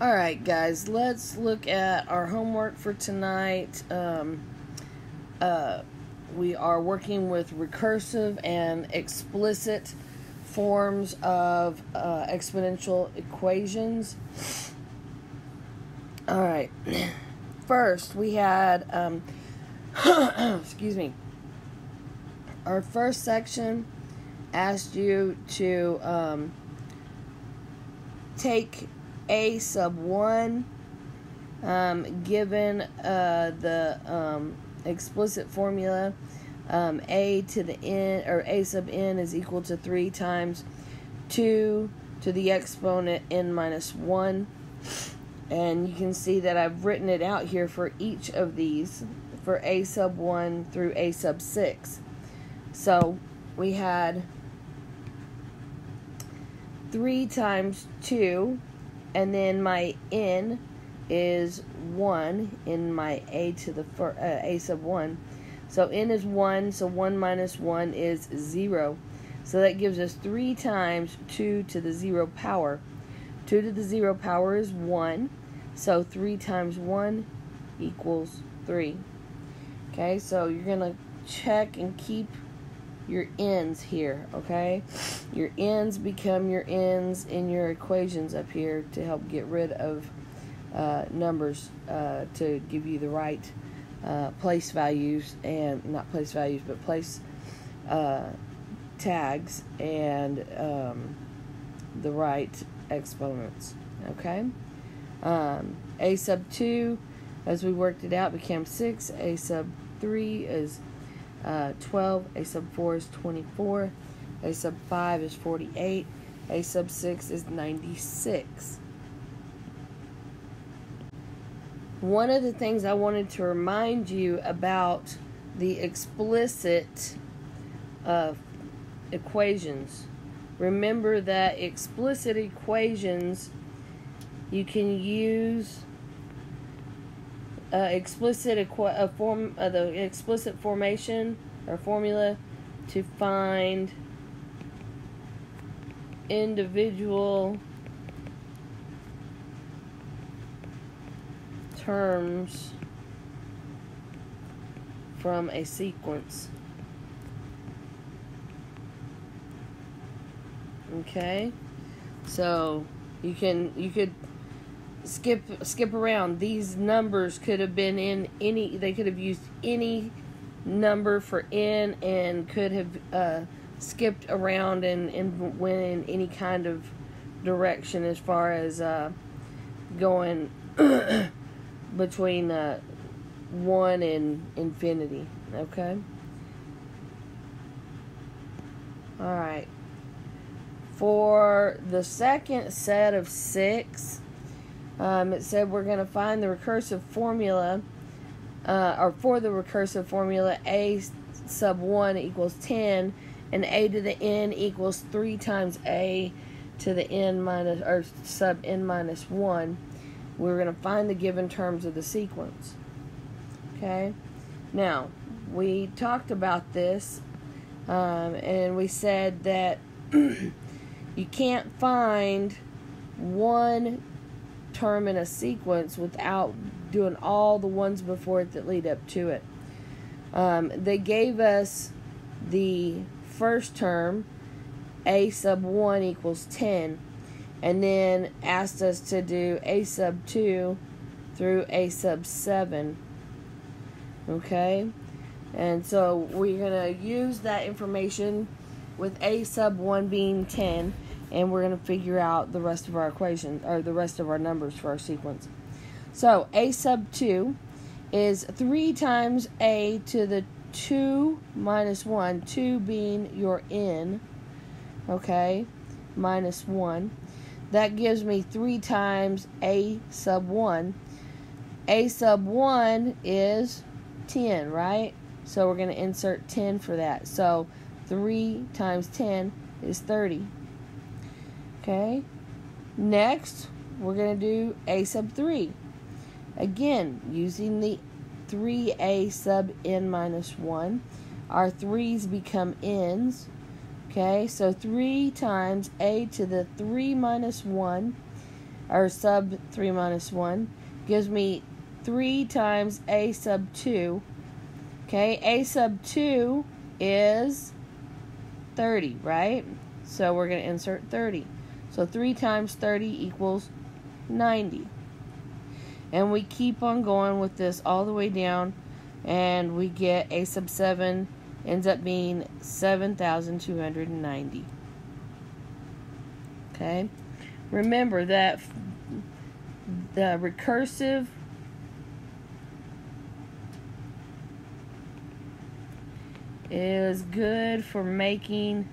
Alright guys, let's look at our homework for tonight. We are working with recursive and explicit forms of exponential equations. Alright, first we had, excuse me, our first section asked you to take a sub 1 given the explicit formula, a to the n, or a sub n is equal to 3 times 2 to the exponent n minus 1. And you can see that I've written it out here for each of these, for a sub 1 through a sub 6. So we had 3 times 2, and then my n is 1 in my a to the a sub 1. So n is 1, so 1 minus 1 is 0. So that gives us 3 times 2 to the 0 power. 2 to the 0 power is 1. So 3 times 1 equals 3. Okay, so you're going to check and keep your n's here, okay? Your n's become your n's in your equations up here to help get rid of numbers to give you the right place values, and not place values, but place tags and the right exponents, okay? A sub 2, as we worked it out, became 6. A sub 3 is 12, a sub 4 is 24, a sub 5 is 48, a sub 6 is 96. One of the things I wanted to remind you about the explicit equations. Remember that explicit equations, you can use the explicit formation or formula to find individual terms from a sequence. Okay, so you could skip around. These numbers could have been in any, they could have used any number for n and could have skipped around and went in any kind of direction as far as going between 1 and infinity. Okay, alright, for the second set of 6, it said we're going to find the recursive formula, or for the recursive formula, a sub 1 equals 10, and a to the n equals 3 times a to the n minus, or sub n minus 1. We're going to find the given terms of the sequence. Okay? Now, we talked about this, and we said that you can't find one term in a sequence without doing all the ones before it that lead up to it. They gave us the first term, a sub 1 equals 10, and then asked us to do a sub 2 through a sub 7. Okay? And so we're going to use that information with a sub 1 being 10, and we're going to figure out the rest of our equations, or the rest of our numbers for our sequence. So a sub 2 is 3 times a to the 2 minus 1, 2 being your n, okay, minus 1. That gives me 3 times a sub 1. A sub 1 is 10, right? So we're going to insert 10 for that. So 3 times 10 is 30. Okay. Next, we're going to do a sub 3. Again, using the 3a sub n minus 1. Our 3's become n's. Okay, so 3 times a to the 3 minus 1, or sub 3 minus 1, gives me 3 times a sub 2. Okay, a sub 2 is 30, right? So we're going to insert 30. So 3 times 30 equals 90. And we keep on going with this all the way down, and we get a sub 7 ends up being 7,290. Okay? Remember that the recursive is good for making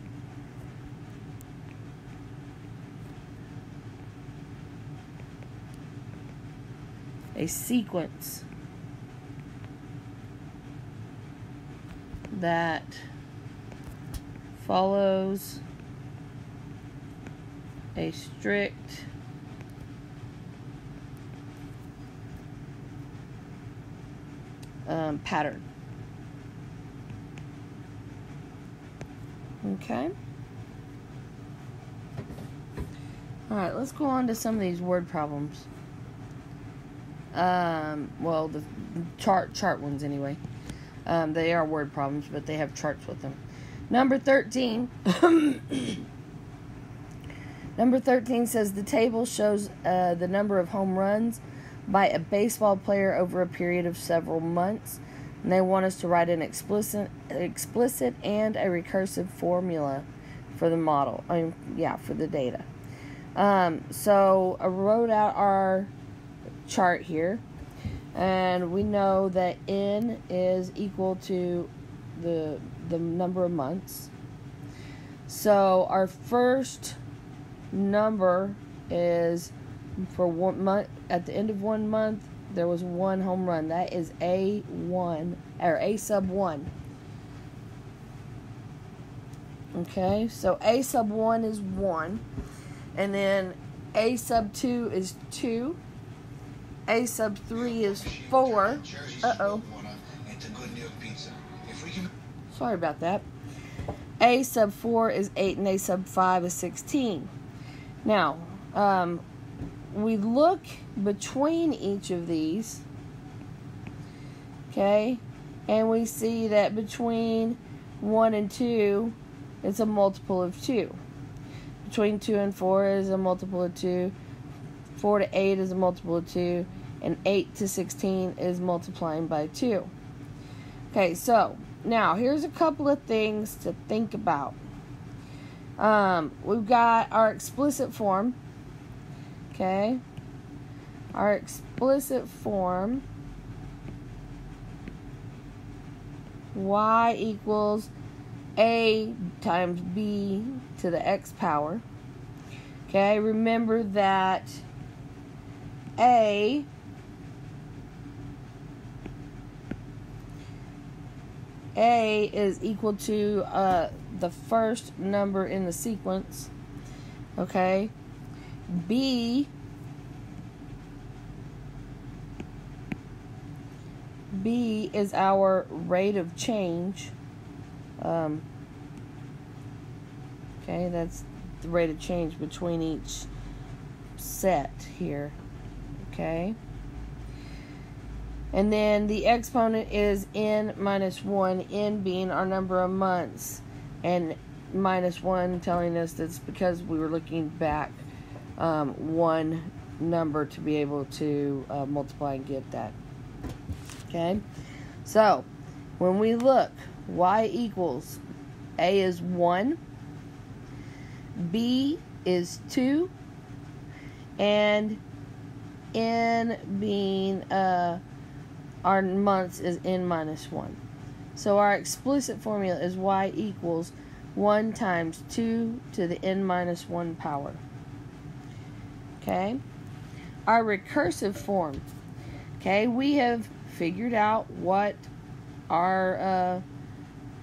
a sequence that follows a strict pattern. Okay. Alright, let's go on to some of these word problems. Well, the chart ones anyway. They are word problems, but they have charts with them. Number 13. Number 13 says the table shows the number of home runs by a baseball player over a period of several months. And they want us to write an explicit and a recursive formula for the model. For the data. So I wrote out our chart here, and we know that n is equal to the number of months. So our first number is for 1 month. At the end of 1 month, there was 1 home run. That is A1 or A sub 1. Okay, so A sub 1 is 1, and then A sub 2 is 2. A sub 3 is 4. Sorry about that. A sub 4 is 8, and A sub 5 is 16. Now, we look between each of these, okay, and we see that between 1 and 2, it's a multiple of 2. Between 2 and 4 is a multiple of 2. 4 to 8 is a multiple of 2. And 8 to 16 is multiplying by 2. Okay, so now here's a couple of things to think about. We've got our explicit form. Okay. Our explicit form, y equals a times b to the x power. Okay, remember that a is equal to the first number in the sequence. Okay, B is our rate of change. Okay, that's the rate of change between each set here. Okay. And then the exponent is n minus 1, n being our number of months, and minus 1 telling us that's because we were looking back one number to be able to multiply and get that. Okay, so when we look, y equals a is 1, b is 2, and n being our months is n minus 1. So our explicit formula is y equals 1 times 2 to the n minus 1 power. Okay? Our recursive form. Okay, we have figured out what our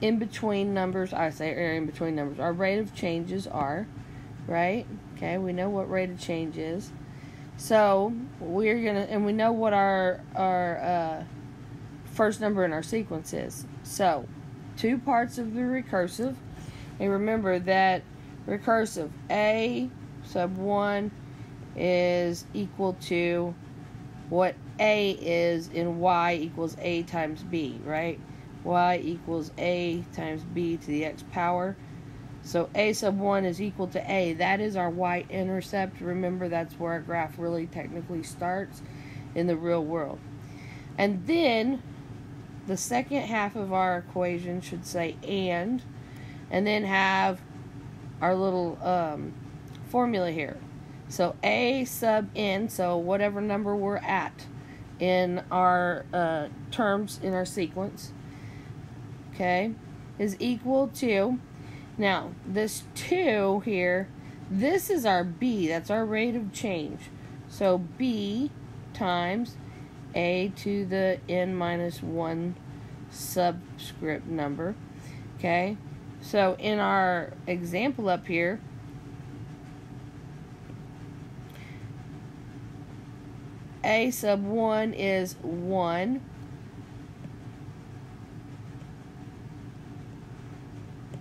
in-between numbers, our rate of changes are, right? Okay, we know what rate of change is. So we're gonna, and we know what our first number in our sequence is. So 2 parts of the recursive, and remember that recursive a sub 1 is equal to what A is in y equals a times b, right? Y equals a times b to the x power. So a sub 1 is equal to a. That is our y-intercept. Remember, that's where our graph really technically starts in the real world. And then the second half of our equation should say and then have our little formula here. So a sub n, so whatever number we're at in our terms in our sequence, okay, is equal to, now this 2 here, this is our b, that's our rate of change. So b times a to the n minus 1 subscript number, okay? So in our example up here, a sub 1 is 1.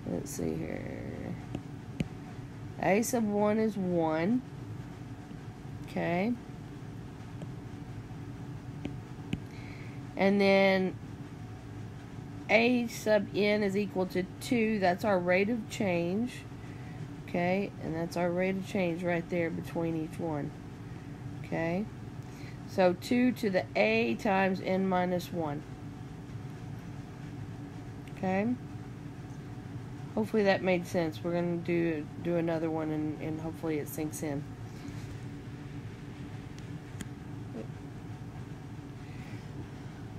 Let's see here. A sub 1 is 1. Okay. And then a sub n is equal to 2. That's our rate of change. Okay. And that's our rate of change right there between each one. Okay. So 2 to the a times n minus 1. Okay. Hopefully that made sense. We're going to do another one and hopefully it sinks in.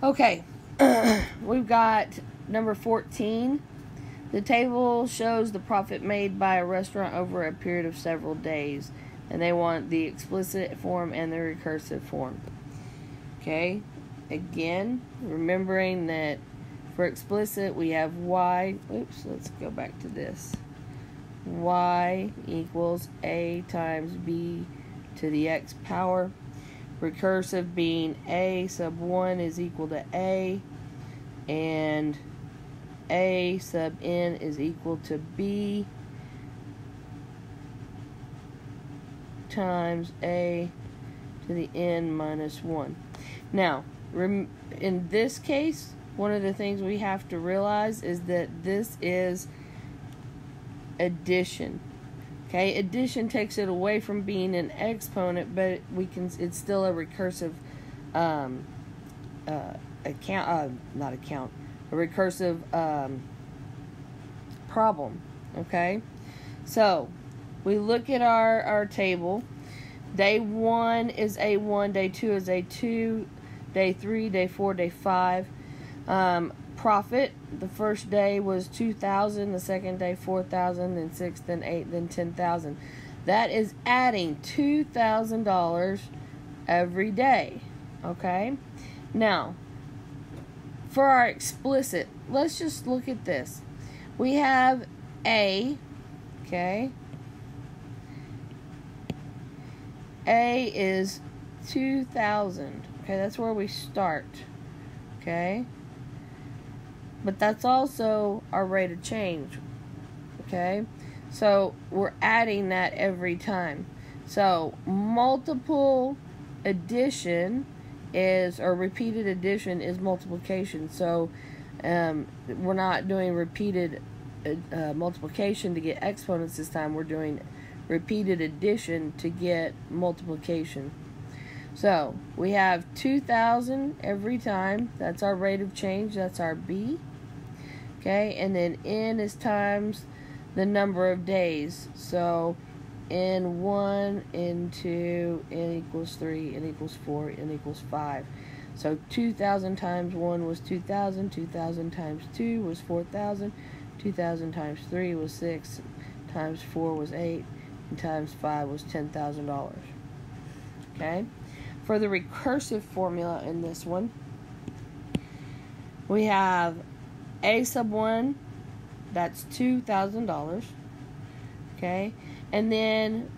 Okay. We've got number 14. The table shows the profit made by a restaurant over a period of several days. And they want the explicit form and the recursive form. Okay. Again, remembering that for explicit, we have y, oops, let's go back to this. Y equals a times b to the x power. Recursive being a sub 1 is equal to a, and a sub n is equal to b times a to the n minus 1. Now, in this case, one of the things we have to realize is that this is addition. Okay, addition takes it away from being an exponent, but it's still a recursive a recursive problem. Okay, so we look at our table. Day 1 is A1, day 2 is A2, day 3, day 4, day 5. Profit, the first day was 2,000, the second day 4,000, then 6, then 8, then 10,000. That is adding $2,000 every day. Okay? Now, for our explicit, let's just look at this. We have A, okay? A is 2,000. Okay, that's where we start. Okay? But that's also our rate of change. Okay? So we're adding that every time. So multiple addition is, or repeated addition is multiplication. So we're not doing repeated multiplication to get exponents this time. We're doing repeated addition to get multiplication. So we have 2,000 every time. That's our rate of change. That's our B. Okay, and then n is times the number of days. So n1, n2, n equals 3, n equals 4, n equals 5. So 2,000 times 1 was 2,000. 2,000 times 2 was 4,000. 2,000 times 3 was 6. Times 4 was 8. And times 5 was $10,000. Okay? For the recursive formula in this one, we have a sub 1, that's $2,000. Okay? And then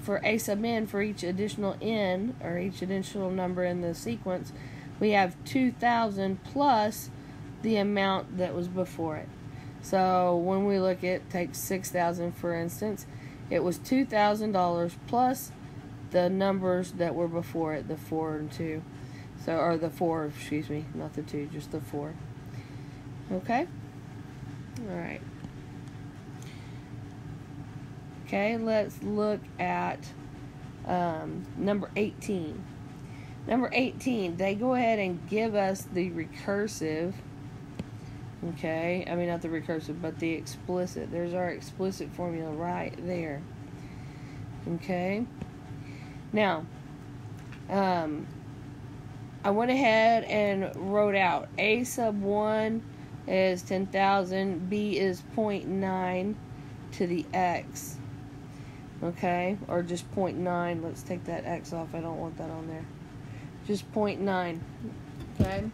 for a sub n, for each additional n, or each additional number in the sequence, we have 2,000 plus the amount that was before it. So when we look at, take 6,000 for instance, it was $2,000 plus the numbers that were before it, the 4 and 2. So, or the 4, excuse me, not the 2, just the 4. Okay? Alright. Okay, let's look at number 18. Number 18, they go ahead and give us the recursive. Okay, I mean not the recursive, but the explicit. There's our explicit formula right there. Okay. Now, I went ahead and wrote out A sub 1 is 10,000, B is 0.9 to the X. Okay, or just 0.9. Let's take that X off. I don't want that on there. Just 0.9. Okay.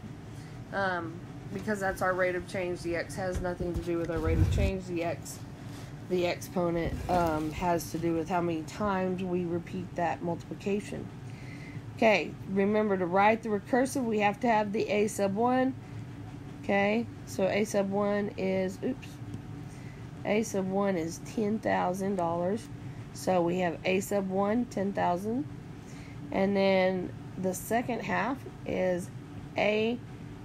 Because that's our rate of change. The X has nothing to do with our rate of change. The exponent has to do with how many times we repeat that multiplication. Okay, remember to write the recursive, we have to have the A sub 1. Okay, so A sub 1 is, A sub 1 is $10,000. So we have A sub 1, 10,000. And then the second half is A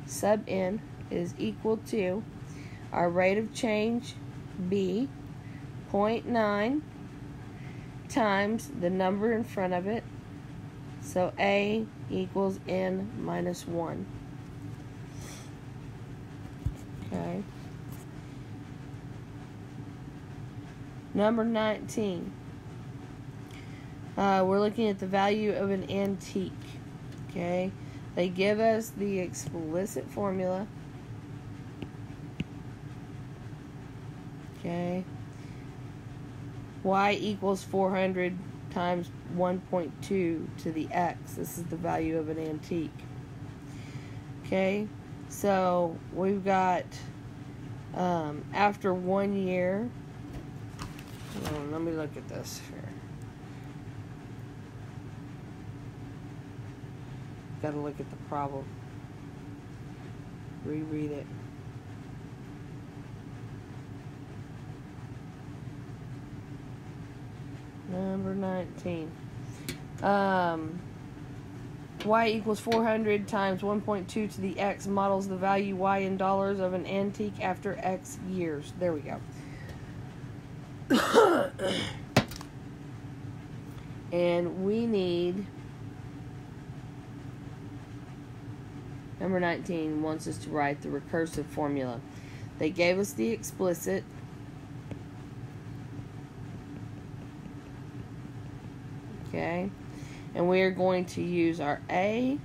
sub n is equal to our rate of change, B, 0.9 times the number in front of it. So A equals n minus 1. Okay. Number 19. We're looking at the value of an antique. Okay. They give us the explicit formula. Okay. Y equals 400 times 1.2 to the X. This is the value of an antique. Okay. So we've got after 1 year. Let me look at this here. Got to look at the problem. Reread it. Number 19. Y equals 400 times 1.2 to the X models the value Y in dollars of an antique after X years. There we go. And we need, number 19 wants us to write the recursive formula. They gave us the explicit. Okay. And we are going to use our A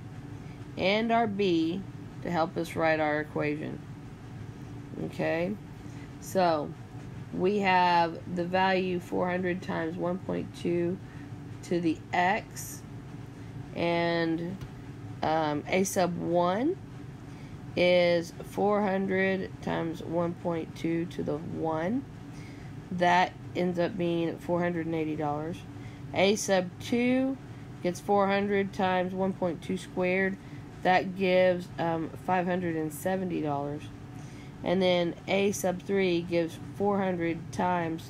and our B to help us write our equation. Okay. So we have the value 400 times 1.2 to the X, and A sub 1 is 400 times 1.2 to the 1. That ends up being $480. A sub 2 gets 400 times 1.2 squared. That gives $570. And then A sub 3 gives 400 times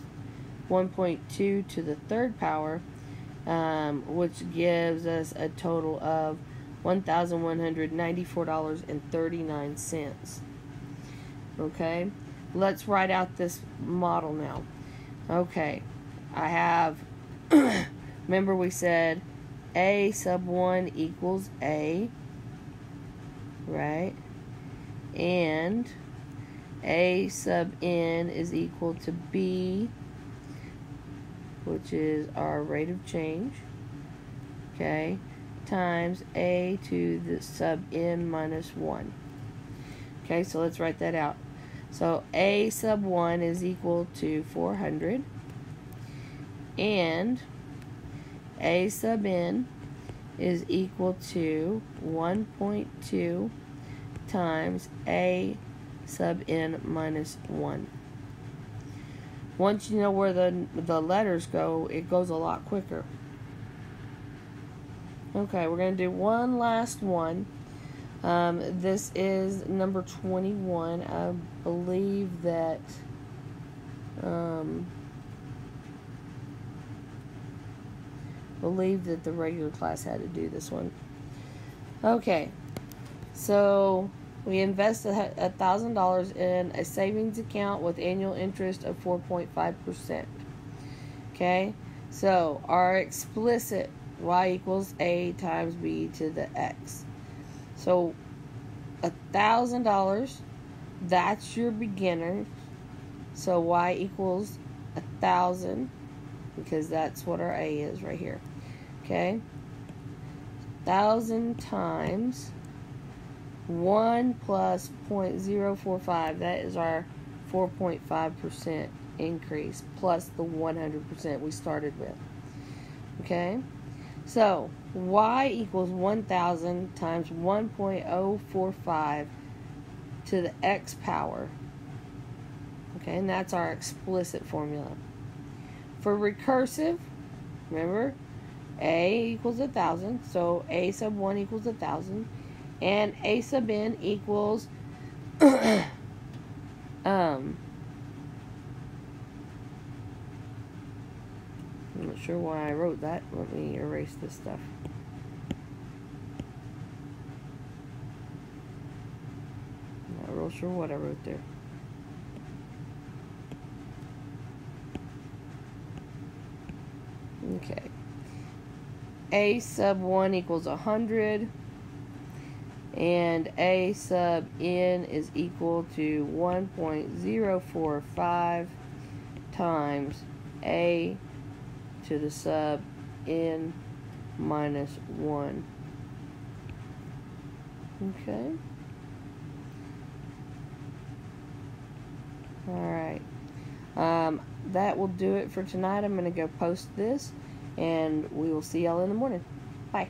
1.2 to the third power, which gives us a total of $1,194.39. Okay, let's write out this model now. Okay, I have, remember we said A sub 1 equals A, right? And A sub n is equal to B, which is our rate of change, okay, times A to the sub n minus 1. Okay, so let's write that out. So A sub 1 is equal to 400, and A sub n is equal to 1.2 times A sub n minus 1. Once you know where the letters go, it goes a lot quicker. Okay, we're going to do one last one. This is number 21. I believe that believe that the regular class had to do this one. Okay, so we invested $1,000 in a savings account with annual interest of 4.5%. Okay, so our explicit y equals a times b to the x. So $1,000, that's your beginner. So y equals 1,000, because that's what our a is right here. Okay, 1,000 times 1 plus 0.045, that is our 4.5% increase, plus the 100% we started with. Okay, so y equals 1,000 times 1.045 to the x power. Okay, and that's our explicit formula. For recursive, remember, a equals 1,000, so a sub 1 equals 1,000, and a sub n equals I'm not sure why I wrote that. Let me erase this stuff. I'm not real sure what I wrote there. Okay. A sub 1 equals 100. And a sub n is equal to 1.045 times a to the sub n minus 1. Okay. Alright. That will do it for tonight. I'm going to go post this, and we will see y'all in the morning. Bye.